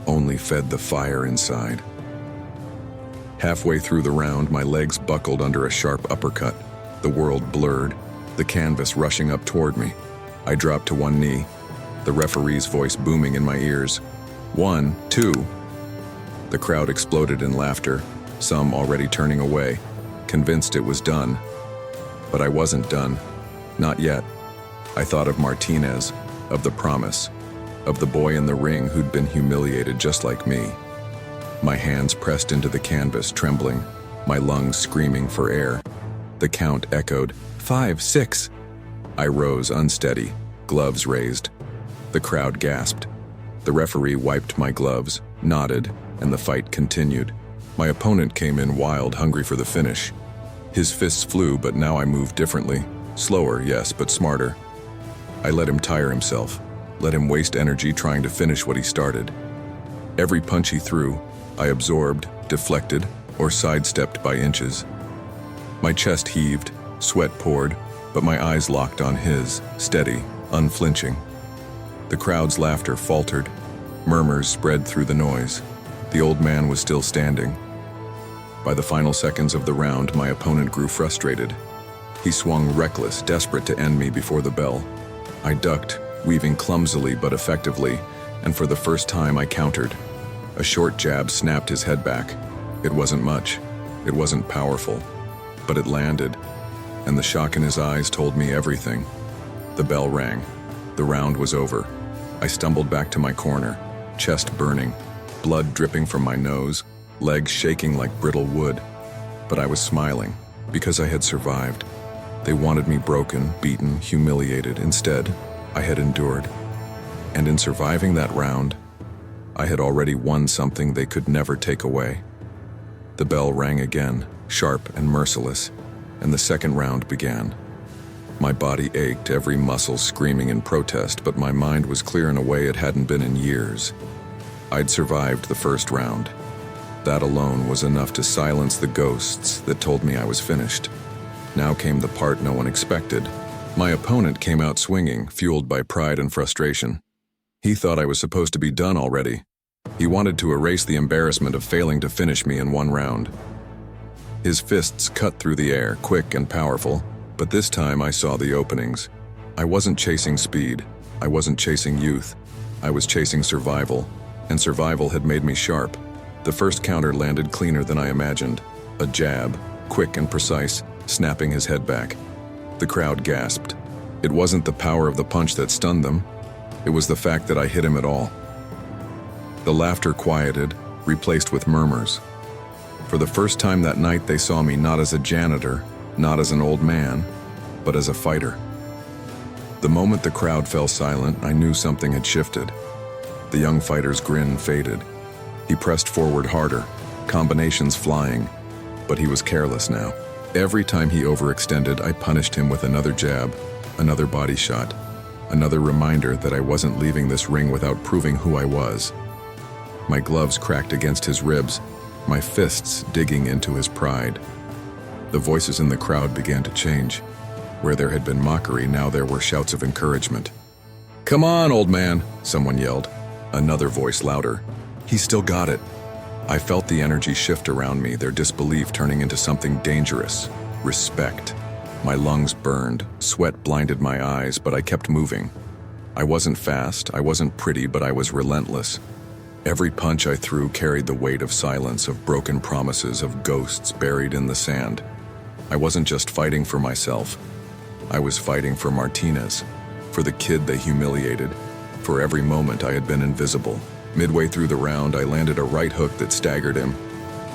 Speaker 1: only fed the fire inside. Halfway through the round, my legs buckled under a sharp uppercut. The world blurred, the canvas rushing up toward me. I dropped to one knee, the referee's voice booming in my ears. 1, 2. The crowd exploded in laughter, some already turning away, convinced it was done. But I wasn't done. Not yet. I thought of Martinez, of the promise, of the boy in the ring who'd been humiliated just like me. My hands pressed into the canvas, trembling, my lungs screaming for air. The count echoed, 5, 6. I rose unsteady, gloves raised. The crowd gasped. The referee wiped my gloves, nodded, and the fight continued. My opponent came in wild, hungry for the finish. His fists flew, but now I moved differently. Slower, yes, but smarter. I let him tire himself, let him waste energy trying to finish what he started. Every punch he threw, I absorbed, deflected, or sidestepped by inches. My chest heaved, sweat poured, but my eyes locked on his, steady, unflinching. The crowd's laughter faltered. Murmurs spread through the noise. The old man was still standing. By the final seconds of the round, my opponent grew frustrated. He swung reckless, desperate to end me before the bell. I ducked, weaving clumsily but effectively, and for the first time I countered. A short jab snapped his head back. It wasn't much. It wasn't powerful. But it landed, and the shock in his eyes told me everything. The bell rang. The round was over. I stumbled back to my corner, chest burning, blood dripping from my nose, legs shaking like brittle wood. But I was smiling, because I had survived. They wanted me broken, beaten, humiliated. Instead, I had endured. And in surviving that round, I had already won something they could never take away. The bell rang again, sharp and merciless, and the second round began. My body ached, every muscle screaming in protest, but my mind was clear in a way it hadn't been in years. I'd survived the first round. That alone was enough to silence the ghosts that told me I was finished. Now came the part no one expected. My opponent came out swinging, fueled by pride and frustration. He thought I was supposed to be done already. He wanted to erase the embarrassment of failing to finish me in one round. His fists cut through the air, quick and powerful, but this time I saw the openings. I wasn't chasing speed. I wasn't chasing youth. I was chasing survival, and survival had made me sharp. The first counter landed cleaner than I imagined. A jab, quick and precise, snapping his head back. The crowd gasped. It wasn't the power of the punch that stunned them. It was the fact that I hit him at all. The laughter quieted, replaced with murmurs. For the first time that night, they saw me not as a janitor, not as an old man, but as a fighter. The moment the crowd fell silent, I knew something had shifted. The young fighter's grin faded. He pressed forward harder, combinations flying, but he was careless now. Every time he overextended, I punished him with another jab, another body shot, another reminder that I wasn't leaving this ring without proving who I was. My gloves cracked against his ribs, my fists digging into his pride. The voices in the crowd began to change. Where there had been mockery, now there were shouts of encouragement. "Come on, old man," someone yelled. Another voice louder. "He still got it." I felt the energy shift around me, their disbelief turning into something dangerous. Respect. My lungs burned, sweat blinded my eyes, but I kept moving. I wasn't fast, I wasn't pretty, but I was relentless. Every punch I threw carried the weight of silence, of broken promises, of ghosts buried in the sand. I wasn't just fighting for myself. I was fighting for Martinez, for the kid they humiliated. For every moment I had been invisible. Midway through the round, I landed a right hook that staggered him.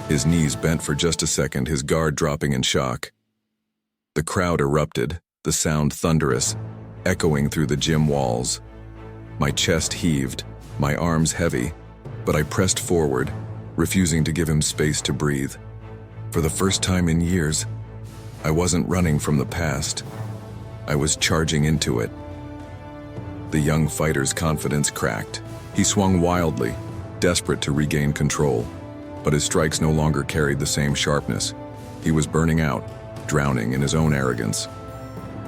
Speaker 1: His knees bent for just a second, his guard dropping in shock. The crowd erupted, the sound thunderous, echoing through the gym walls. My chest heaved, my arms heavy, but I pressed forward, refusing to give him space to breathe. For the first time in years, I wasn't running from the past. I was charging into it. The young fighter's confidence cracked. He swung wildly, desperate to regain control, but his strikes no longer carried the same sharpness. He was burning out, drowning in his own arrogance.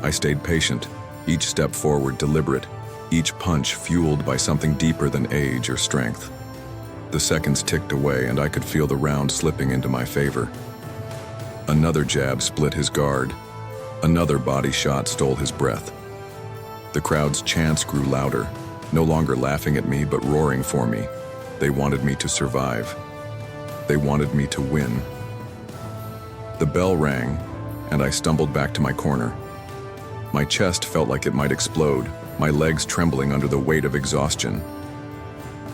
Speaker 1: I stayed patient, each step forward deliberate, each punch fueled by something deeper than age or strength. The seconds ticked away, and I could feel the round slipping into my favor. Another jab split his guard. Another body shot stole his breath. The crowd's chants grew louder, no longer laughing at me, but roaring for me. They wanted me to survive. They wanted me to win. The bell rang, and I stumbled back to my corner. My chest felt like it might explode, my legs trembling under the weight of exhaustion.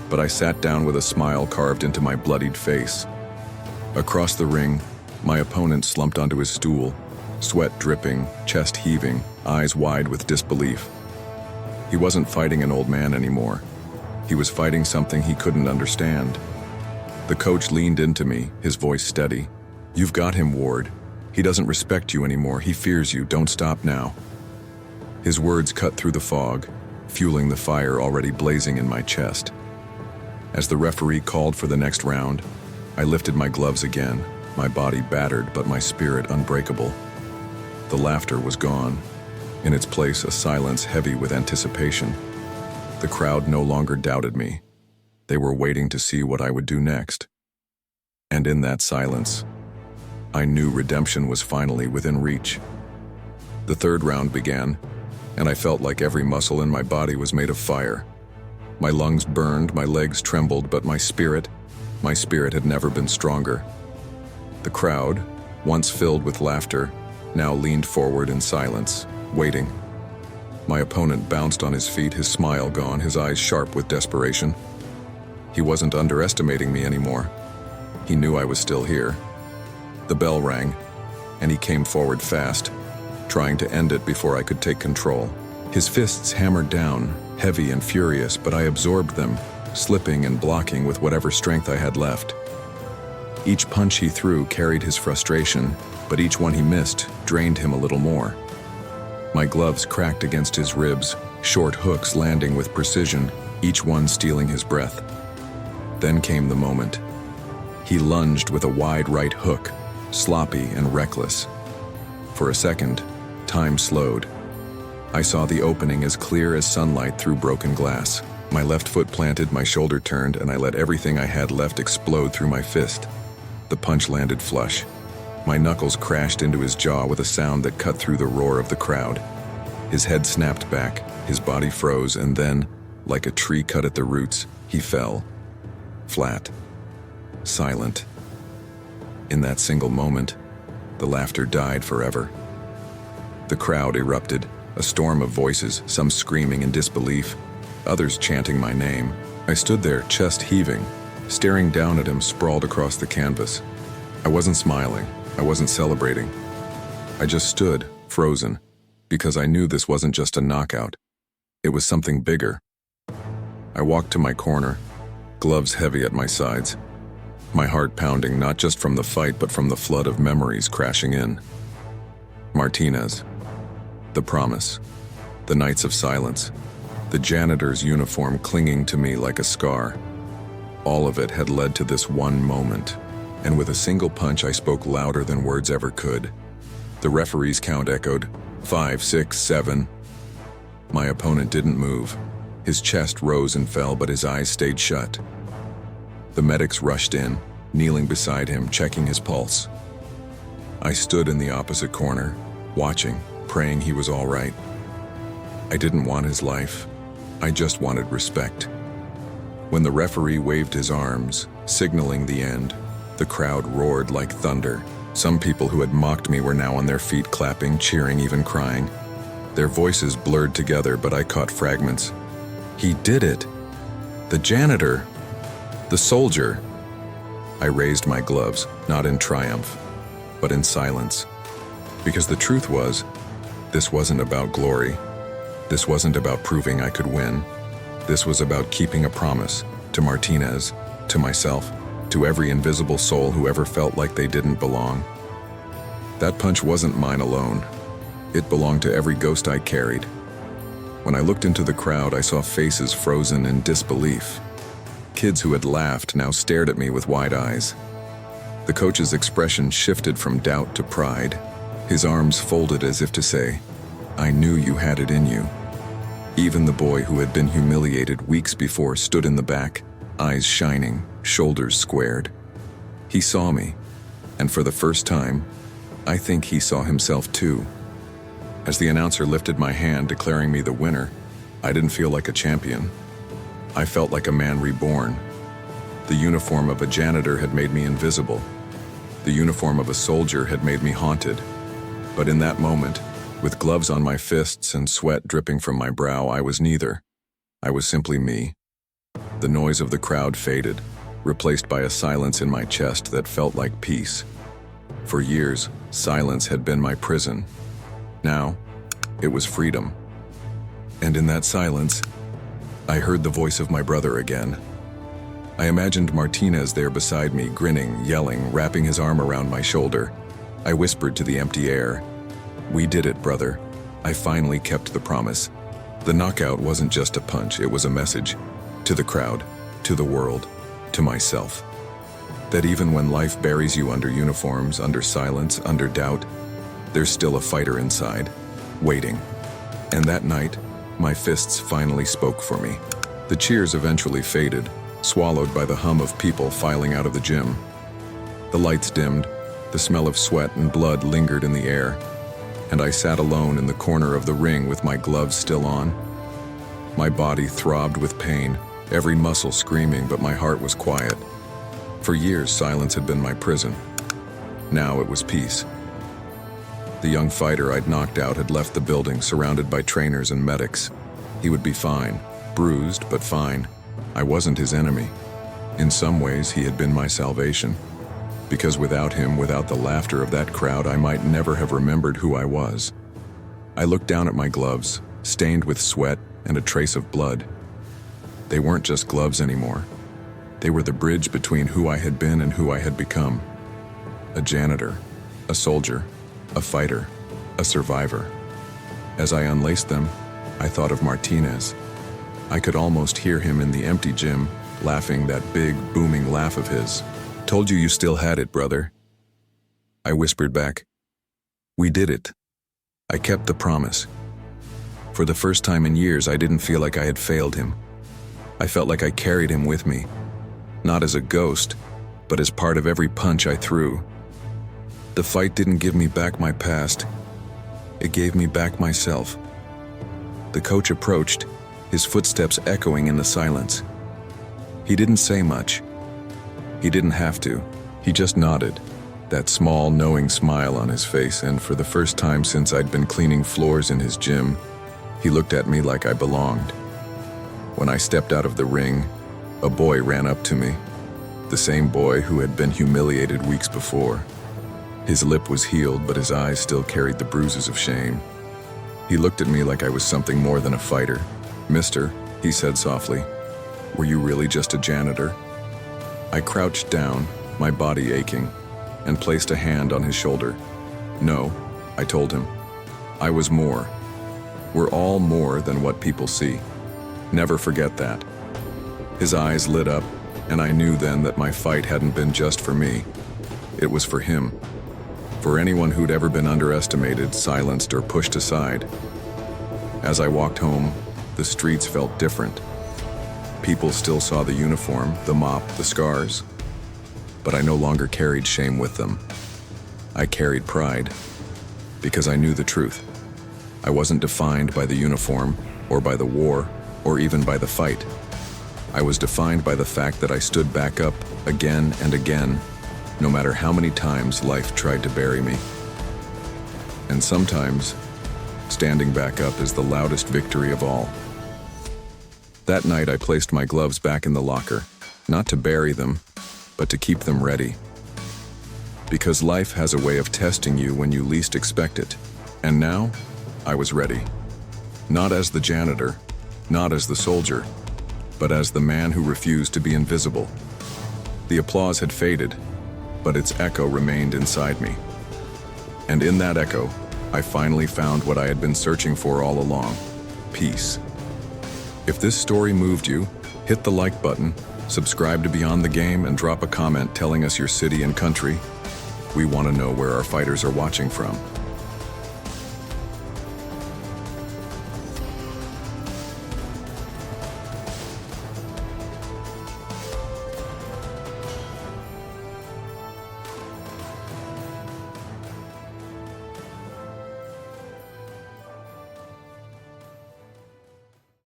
Speaker 1: But I sat down with a smile carved into my bloodied face. Across the ring, my opponent slumped onto his stool, sweat dripping, chest heaving, eyes wide with disbelief. He wasn't fighting an old man anymore. He was fighting something he couldn't understand. The coach leaned into me, his voice steady. "You've got him, Ward. He doesn't respect you anymore. He fears you. Don't stop now." His words cut through the fog, fueling the fire already blazing in my chest. As the referee called for the next round, I lifted my gloves again, my body battered but my spirit unbreakable. The laughter was gone. In its place, a silence heavy with anticipation. The crowd no longer doubted me. They were waiting to see what I would do next. And in that silence, I knew redemption was finally within reach. The third round began, and I felt like every muscle in my body was made of fire. My lungs burned, my legs trembled, but my spirit had never been stronger. The crowd, once filled with laughter, now leaned forward in silence, waiting. My opponent bounced on his feet, his smile gone, his eyes sharp with desperation. He wasn't underestimating me anymore. He knew I was still here. The bell rang, and he came forward fast, trying to end it before I could take control. His fists hammered down, heavy and furious, but I absorbed them, slipping and blocking with whatever strength I had left. Each punch he threw carried his frustration, but each one he missed drained him a little more. My gloves cracked against his ribs, short hooks landing with precision, each one stealing his breath. Then came the moment. He lunged with a wide right hook, sloppy and reckless. For a second, time slowed. I saw the opening as clear as sunlight through broken glass. My left foot planted, my shoulder turned, and I let everything I had left explode through my fist. The punch landed flush. My knuckles crashed into his jaw with a sound that cut through the roar of the crowd. His head snapped back, His body froze, and then, like a tree cut at the roots, he fell. Flat. Silent. In that single moment, the laughter died forever. The crowd erupted, a storm of voices, some screaming in disbelief, others chanting my name. I stood there, chest heaving, staring down at him sprawled across the canvas. I wasn't smiling. I wasn't celebrating. I just stood, frozen, because I knew this wasn't just a knockout. It was something bigger. I walked to my corner, gloves heavy at my sides, my heart pounding not just from the fight but from the flood of memories crashing in. Martinez. The promise. The nights of silence. The janitor's uniform clinging to me like a scar. All of it had led to this one moment, and with a single punch I spoke louder than words ever could. The referee's count echoed, 5, 6, 7. My opponent didn't move. His chest rose and fell, but his eyes stayed shut. The medics rushed in, kneeling beside him, checking his pulse. I stood in the opposite corner, watching, praying he was all right. I didn't want his life. I just wanted respect. When the referee waved his arms, signaling the end, the crowd roared like thunder. Some people who had mocked me were now on their feet, clapping, cheering, even crying. Their voices blurred together, but I caught fragments. He did it! The janitor! The soldier! I raised my gloves, not in triumph, but in silence. Because the truth was, this wasn't about glory. This wasn't about proving I could win. This was about keeping a promise to Martinez, to myself, to every invisible soul who ever felt like they didn't belong. That punch wasn't mine alone. It belonged to every ghost I carried. When I looked into the crowd, I saw faces frozen in disbelief. Kids who had laughed now stared at me with wide eyes. The coach's expression shifted from doubt to pride. His arms folded as if to say, "I knew you had it in you." Even the boy who had been humiliated weeks before stood in the back, eyes shining, shoulders squared. He saw me, and for the first time, I think he saw himself too. As the announcer lifted my hand declaring me the winner, I didn't feel like a champion. I felt like a man reborn. The uniform of a janitor had made me invisible. The uniform of a soldier had made me haunted. But in that moment, with gloves on my fists and sweat dripping from my brow, I was neither. I was simply me. The noise of the crowd faded, replaced by a silence in my chest that felt like peace. For years, silence had been my prison. Now, it was freedom. And in that silence, I heard the voice of my brother again. I imagined Martinez there beside me, grinning, yelling, wrapping his arm around my shoulder. I whispered to the empty air, "We did it, brother. I finally kept the promise." The knockout wasn't just a punch, it was a message. To the crowd, to the world, to myself. That even when life buries you under uniforms, under silence, under doubt, there's still a fighter inside, waiting. And that night, my fists finally spoke for me. The cheers eventually faded, swallowed by the hum of people filing out of the gym. The lights dimmed, the smell of sweat and blood lingered in the air, and I sat alone in the corner of the ring with my gloves still on. My body throbbed with pain, every muscle screaming, but my heart was quiet. For years, silence had been my prison. Now it was peace. The young fighter I'd knocked out had left the building, surrounded by trainers and medics. He would be fine, bruised, but fine. I wasn't his enemy. In some ways, he had been my salvation. Because without him, without the laughter of that crowd, I might never have remembered who I was. I looked down at my gloves, stained with sweat and a trace of blood. They weren't just gloves anymore. They were the bridge between who I had been and who I had become. A janitor, a soldier, a fighter, a survivor. As I unlaced them, I thought of Martinez. I could almost hear him in the empty gym, laughing that big, booming laugh of his. "Told you you still had it, brother." I whispered back, "We did it." I kept the promise. For the first time in years, I didn't feel like I had failed him. I felt like I carried him with me, not as a ghost, but as part of every punch I threw. The fight didn't give me back my past. It gave me back myself. The coach approached, his footsteps echoing in the silence. He didn't say much. He didn't have to. He just nodded, that small, knowing smile on his face, and for the first time since I'd been cleaning floors in his gym, he looked at me like I belonged. When I stepped out of the ring, a boy ran up to me, the same boy who had been humiliated weeks before. His lip was healed, but his eyes still carried the bruises of shame. He looked at me like I was something more than a fighter. "Mister," he said softly, "were you really just a janitor?" I crouched down, my body aching, and placed a hand on his shoulder. "No," I told him. "I was more. We're all more than what people see. Never forget that." His eyes lit up, and I knew then that my fight hadn't been just for me. It was for him. For anyone who'd ever been underestimated, silenced, or pushed aside. As I walked home, the streets felt different. People still saw the uniform, the mop, the scars. But I no longer carried shame with them. I carried pride, because I knew the truth. I wasn't defined by the uniform, or by the war, or even by the fight. I was defined by the fact that I stood back up again and again, no matter how many times life tried to bury me. And sometimes, standing back up is the loudest victory of all. That night I placed my gloves back in the locker, not to bury them, but to keep them ready. Because life has a way of testing you when you least expect it. And now, I was ready. Not as the janitor, not as the soldier, but as the man who refused to be invisible. The applause had faded, but its echo remained inside me. And in that echo, I finally found what I had been searching for all along: peace. If this story moved you, hit the like button, subscribe to Beyond the Game, and drop a comment telling us your city and country. We want to know where our fighters are watching from.